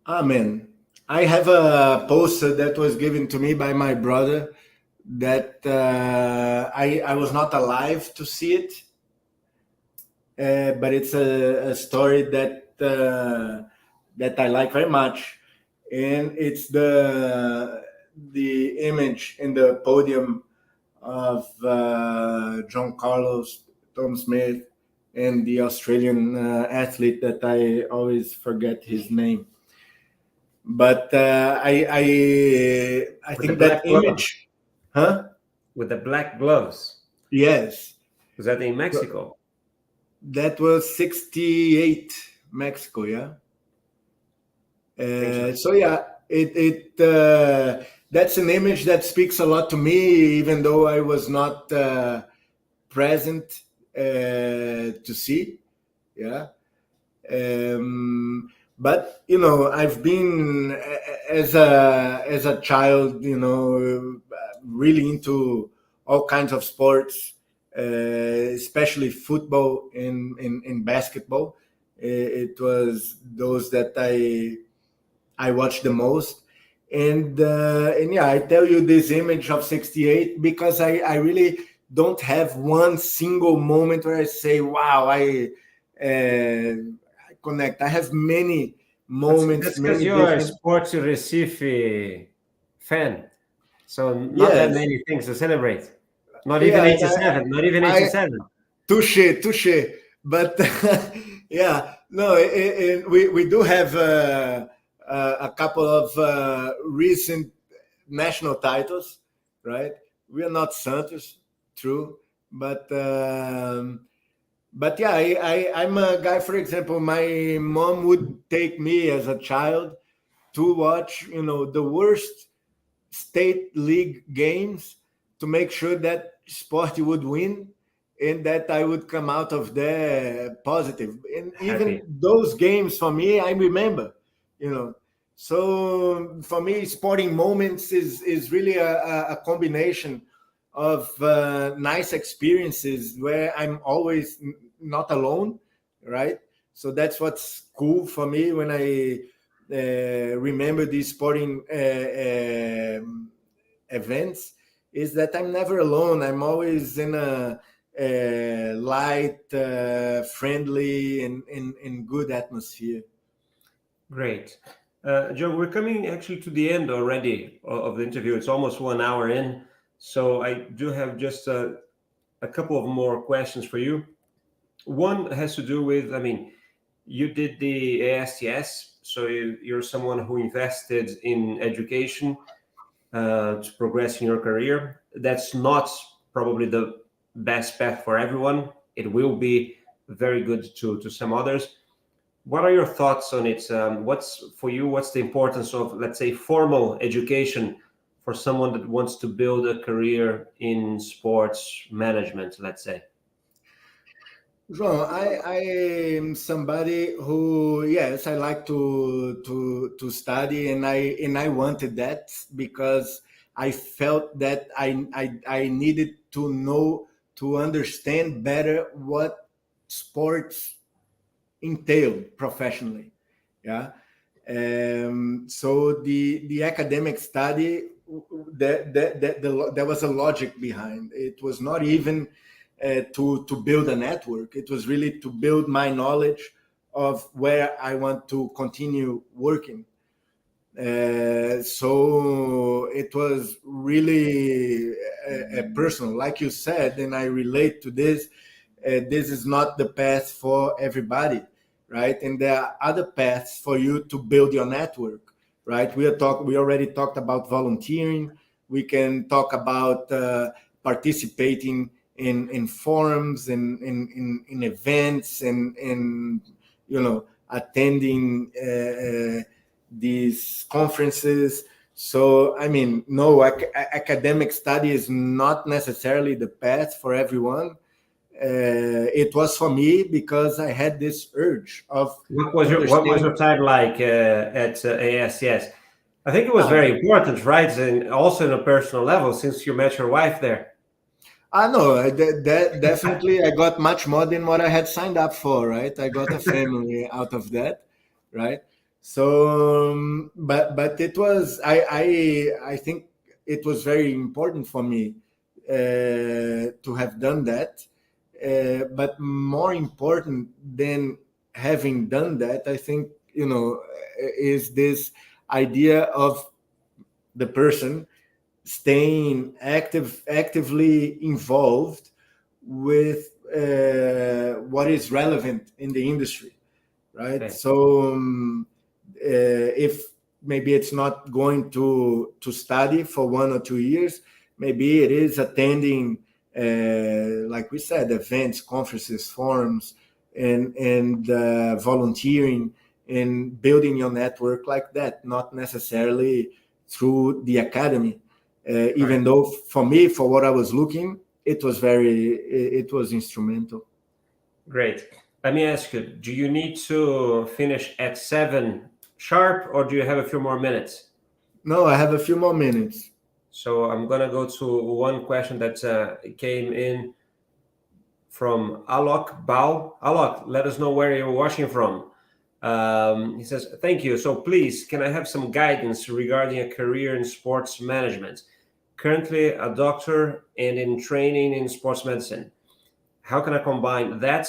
Amen. I have a poster that was given to me by my brother that I was not alive to see it, but it's a story that I like very much, and it's the image in the podium of John Carlos, Tom Smith, and the Australian athlete that I always forget his name. But I think that image, huh? With the black gloves. Yes. Was that in Mexico? That was 68 Mexico, yeah. So yeah, that's an image that speaks a lot to me, even though I was not present to see. Yeah. But I've been as a child, really into all kinds of sports, especially football and basketball. It was those that I watched the most. And yeah, I tell you this image of 68 because I really don't have one single moment where I say, wow, connect. I have many moments. That's because many you're a different. Sports Recife fan, so not that Yes. many things to celebrate. Not even Yeah. 87. Not even 87. Touche. But yeah, no, we do have a couple of recent national titles, right? We are not Santos, true, but yeah, I'm a guy. For example, my mom would take me as a child to watch, the worst state league games to make sure that sport would win and that I would come out of there positive. And even Happy. those games for me, I remember, you know. So for me, sporting moments is really a combination of nice experiences where I'm always not alone, right? So that's what's cool for me when I remember these sporting events, is that I'm never alone. I'm always in a light, friendly, and good atmosphere. Great. Joe, we're coming actually to the end already of the interview. It's almost 1 hour in. So I do have just a couple of more questions for you. One has to do with, I mean, you did the ASTS, so you're someone who invested in education to progress in your career. That's not probably the best path for everyone. It will be very good to some others. What are your thoughts on it? What's for you? What's the importance of, let's say, formal education for someone that wants to build a career in sports management, let's say? João, I am somebody who, yes, I like to study, and I wanted that because I felt that I needed to know, to understand better what sports entailed professionally. Yeah. So the academic study, there was a logic behind. It was not even to build a network. It was really to build my knowledge of where I want to continue working. So it was really personal, like you said, and I relate to this. This is not the path for everybody, right? And there are other paths for you to build your network, right? We already talked about volunteering. We can talk about participating in forums and in events and attending these conferences. So, I mean, no, academic study is not necessarily the path for everyone. It was for me because I had this urge of What was your understanding. time like at ASCS? I think it was Ah, very important, right? And also on a personal level, since you met your wife there. no, that definitely I got much more than what I had signed up for, right? I got a family out of that, right? So, but it was I think it was very important for me to have done that. But more important than having done that, I think is this idea of the person staying actively involved with what is relevant in the industry, right? Okay. So if maybe it's not going to study for 1 or 2 years. Maybe it is attending, like we said, events, conferences, forums, and volunteering and building your network like that, not necessarily through the academy. Even though for me, for what I was looking, it was instrumental. Great. Let me ask you, do you need to finish at 7 sharp, or do you have a few more minutes? No, I have a few more minutes. So I'm going to go to one question that came in from Alok Bao. Alok, let us know where you're watching from. He says, thank you. So please, can I have some guidance regarding a career in sports management? Currently a doctor and in training in sports medicine. How can I combine that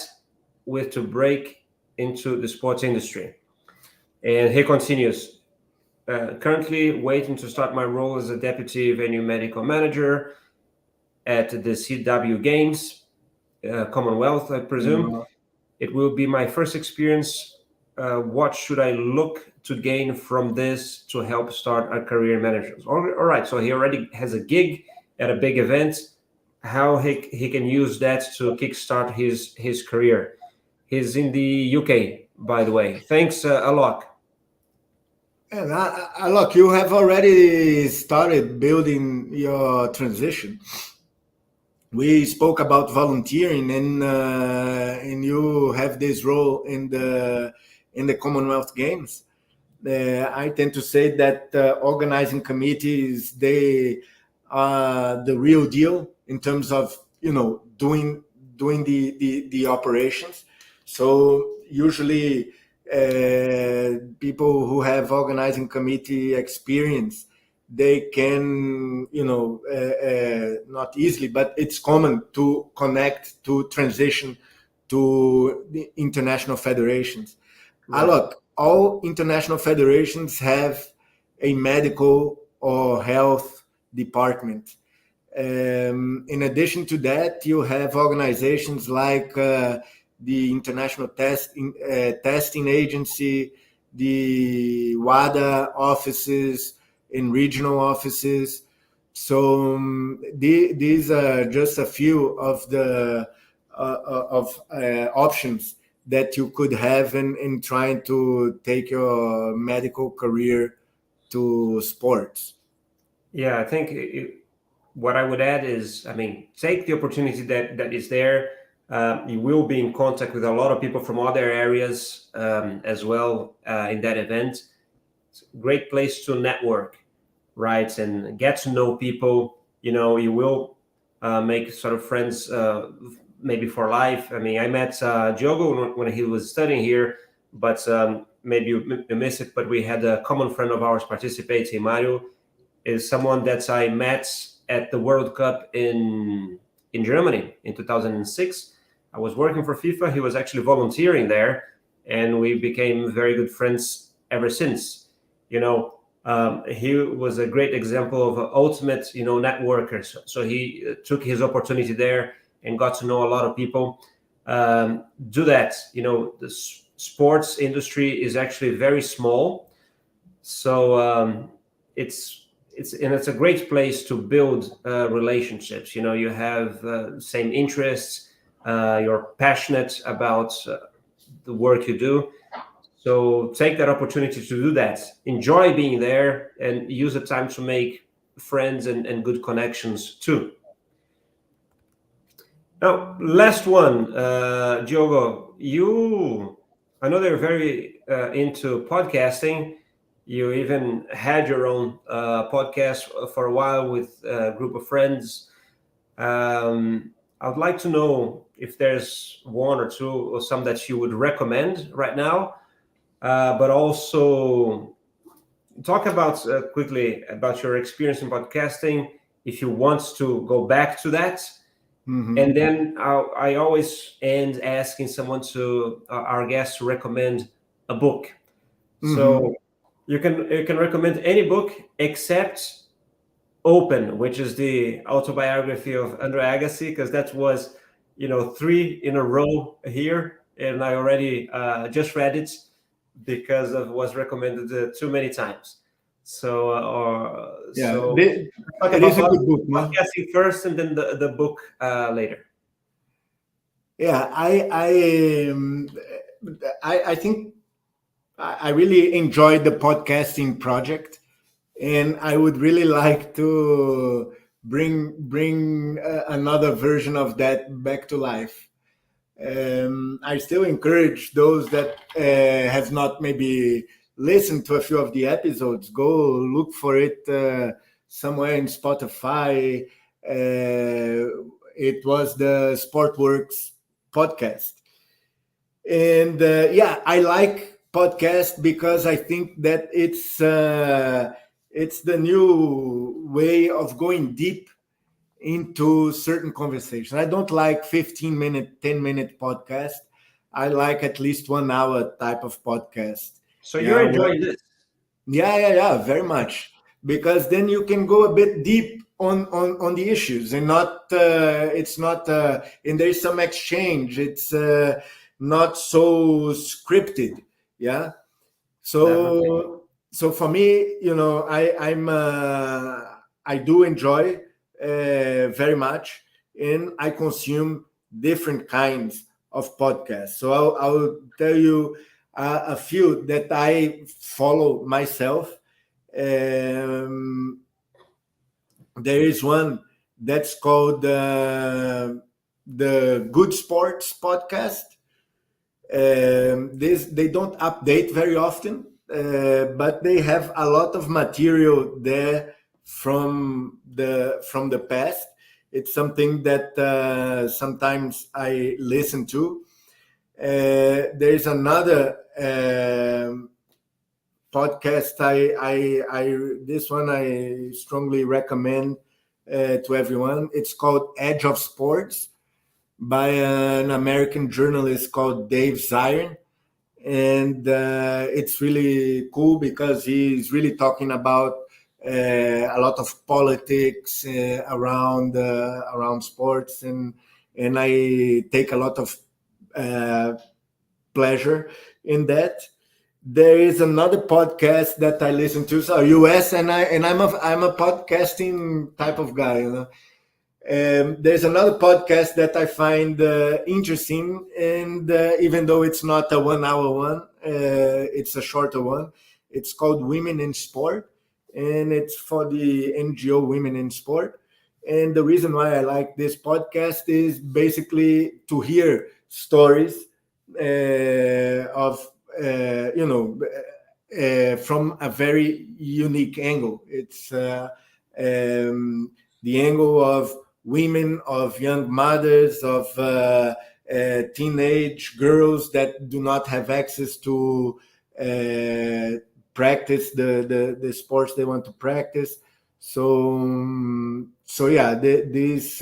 with to break into the sports industry? And he continues, currently waiting to start my role as a deputy venue medical manager at the CW Games, Commonwealth, I presume. Mm-hmm. It will be my first experience. What should I look to gain from this to help start a career in management? All right, so he already has a gig at a big event. How he can use that to kickstart his career. He's in the UK, by the way. Thanks, Alok. And look, you have already started building your transition. We spoke about volunteering, and you have this role in the Commonwealth Games. I tend to say that organizing committees, they are the real deal in terms of doing the operations. So usually people who have organizing committee experience, they can not easily, but it's common to connect, to transition to the international federations. Right. Look, all international federations have a medical or health department. In addition to that, you have organizations like the International Testing Agency, the WADA offices, in regional offices. So these are just a few of the options that you could have in trying to take your medical career to sports. Yeah, I think what I would add is, take the opportunity that is there. You will be in contact with a lot of people from other areas as well in that event. It's a great place to network, right? And get to know people. You will make sort of friends maybe for life. I met Diogo when he was studying here, but maybe you miss it, but we had a common friend of ours participating, Mario, is someone that I met at the World Cup in Germany in 2006. I was working for FIFA. He was actually volunteering there, and we became very good friends ever since. He was a great example of an ultimate, networker. So he took his opportunity there and got to know a lot of people. Do that. The sports industry is actually very small, so it's a great place to build relationships. You have same interests. You're passionate about the work you do. So take that opportunity to do that. Enjoy being there and use the time to make friends and good connections too. Now, last one, Diogo, I know they're very into podcasting. You even had your own podcast for a while with a group of friends. I would like to know if there's one or two or some that you would recommend right now, but also talk about quickly about your experience in podcasting, if you want to go back to that. Mm-hmm. And then I always end asking someone our guests to recommend a book. Mm-hmm. So you can recommend any book except Open, which is the autobiography of Andre Agassi, because that was 3 in a row here, and I already just read it because it was recommended too many times. So, it talk is a about good book, no? podcasting first, and then the book later. Yeah, I think I really enjoyed the podcasting project, and I would really like to bring another version of that back to life. I still encourage those that have not maybe listened to a few of the episodes, go look for it somewhere in Spotify. It was the Sportworks podcast. And yeah, I like podcast because I think that it's the new way of going deep into certain conversations. I don't like 15-minute, 10-minute podcast. I like at least 1 hour type of podcast. So Yeah, you're enjoying this? yeah, very much. Because then you can go a bit deep on the issues, and not it's not and there's some exchange. It's not so scripted. Yeah. Definitely. So for me, I do enjoy very much, and I consume different kinds of podcasts. So I'll tell you a few that I follow myself. There is one that's called the Good Sports podcast. This they don't update very often, but they have a lot of material there from the past. It's something that sometimes I listen to. There's another podcast. This one I strongly recommend to everyone. It's called Edge of Sports by an American journalist called Dave Zirin. And it's really cool because he's really talking about a lot of politics around sports, and I take a lot of pleasure in that. There is another podcast that I listen to, so US, and I'm a podcasting type of guy, you know. There's another podcast that I find interesting, and even though it's not a 1 hour one, it's a shorter one. It's called Women in Sport, and it's for the NGO Women in Sport. And the reason why I like this podcast is basically to hear stories of from a very unique angle. It's the angle of women, of young mothers, of teenage girls that do not have access to practice the sports they want to practice. So yeah, these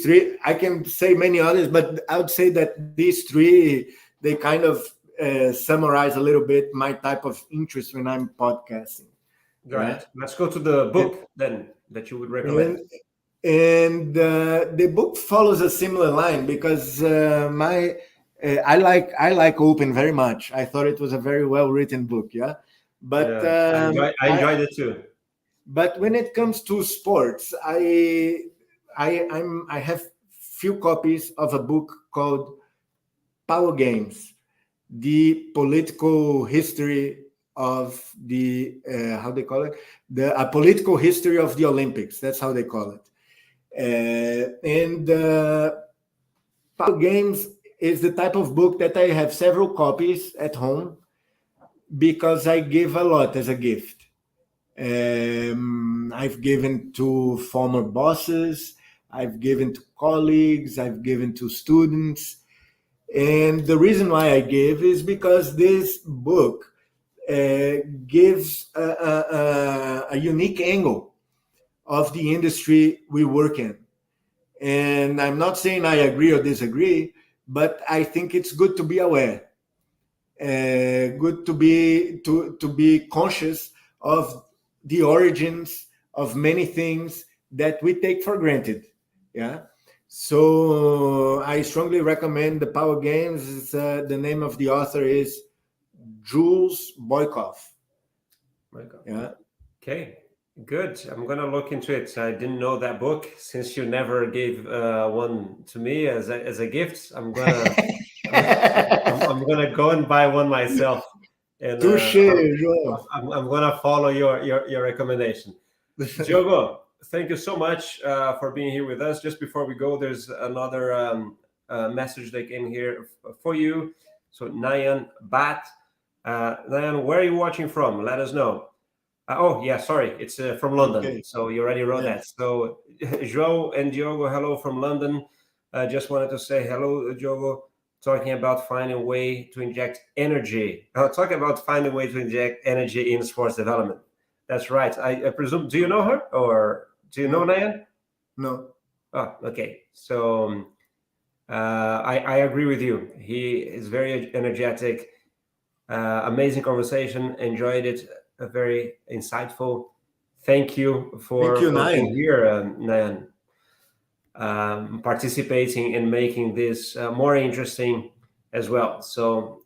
three, I can say many others, but I would say that these three, they kind of summarize a little bit my type of interest when I'm podcasting. Right. Yeah? Let's go to the book then that you would recommend. And the book follows a similar line because I like Open very much. I thought it was a very well written book. Yeah, but I enjoyed it too. But when it comes to sports, I have few copies of a book called Power Games: The Political History of the how they call it, a political history of the Olympics. That's how they call it. And Power Games is the type of book that I have several copies at home because I give a lot as a gift. I've given to former bosses, I've given to colleagues, I've given to students. And the reason why I give is because this book gives a unique angle of the industry we work in. And I'm not saying I agree or disagree, but I think it's good to be aware, good to be conscious of the origins of many things that we take for granted. Yeah. So I strongly recommend the Power Games. The name of the author is Jules Boykoff. My God. Yeah. Okay, good. I'm gonna look into it. I didn't know that book. Since you never gave one to me as a gift, I'm gonna I'm gonna go and buy one myself, and Touché, João. I'm gonna follow your recommendation. Diogo, thank you so much for being here with us. Just before we go, there's another message that came here for you. So Nayan Bat, Nayan, where are you watching from? Let us know. Oh yeah, sorry, it's from London. Okay. So you already wrote that. Yes. So João and Diogo, hello from London. Just wanted to say hello, Diogo. Talking about finding a way to inject energy. Talking about finding a way to inject energy in sports development. That's right. I presume. Do you know her, or do you know Nayan? No. Oh, okay. So I agree with you. He is very energetic. Amazing conversation. Enjoyed it. Very insightful. Thank you for Thank you, being Nayan. here, Nayan. Participating and making this more interesting as well. So,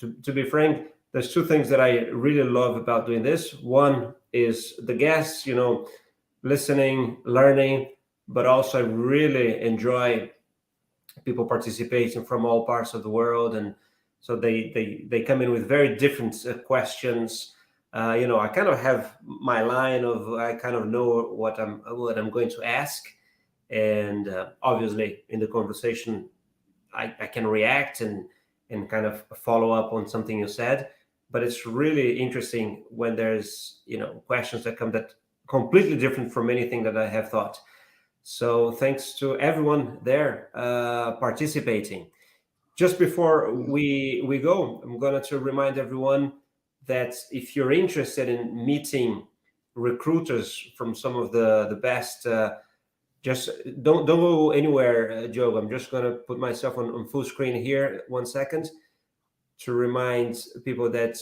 to be frank, there's two things that I really love about doing this. One is the guests, listening, learning, but also I really enjoy people participating from all parts of the world, and so they come in with very different questions. I kind of have my line of, I kind of know what I'm going to ask, and obviously in the conversation I can react and kind of follow up on something you said. But it's really interesting when there's questions that come that completely different from anything that I have thought. So thanks to everyone there participating. Just before we go, I'm going to remind everyone that if you're interested in meeting recruiters from some of the best, just don't go anywhere, Joe. I'm just going to put myself on full screen here 1 second to remind people that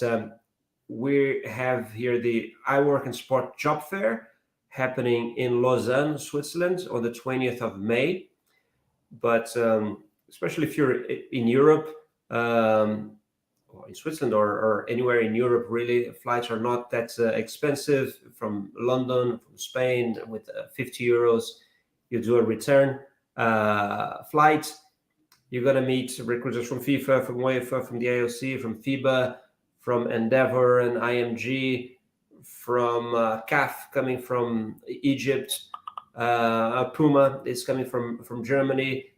we have here the iWorkinSport Job Fair happening in Lausanne, Switzerland on the 20th of May. But especially if you're in Europe, or in Switzerland, or anywhere in Europe, really, flights are not that expensive. From London, from Spain, with 50 euros, you do a return flight. You're going to meet recruiters from FIFA, from UEFA, from the IOC, from FIBA, from Endeavor and IMG, from CAF, coming from Egypt. Puma is coming from Germany.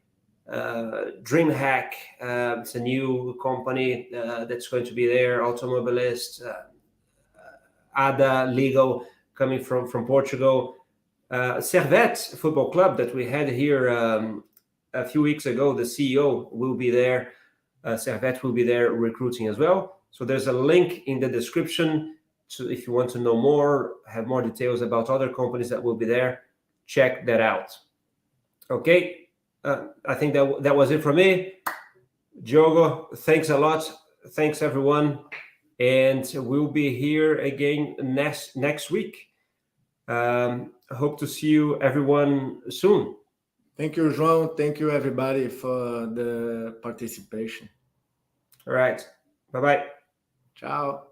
DreamHack, it's a new company that's going to be there. Automobilist, ADA Legal, coming from Portugal. Servette Football Club that we had here a few weeks ago, the CEO will be there. Servette will be there recruiting as well. So there's a link in the description. So if you want to know more, have more details about other companies that will be there, check that out. Okay, I think that was it from me. Diogo, thanks a lot. Thanks everyone, and we'll be here again next week. Hope to see you everyone soon. Thank you, João. Thank you, everybody, for the participation. All right. Bye-bye. Ciao.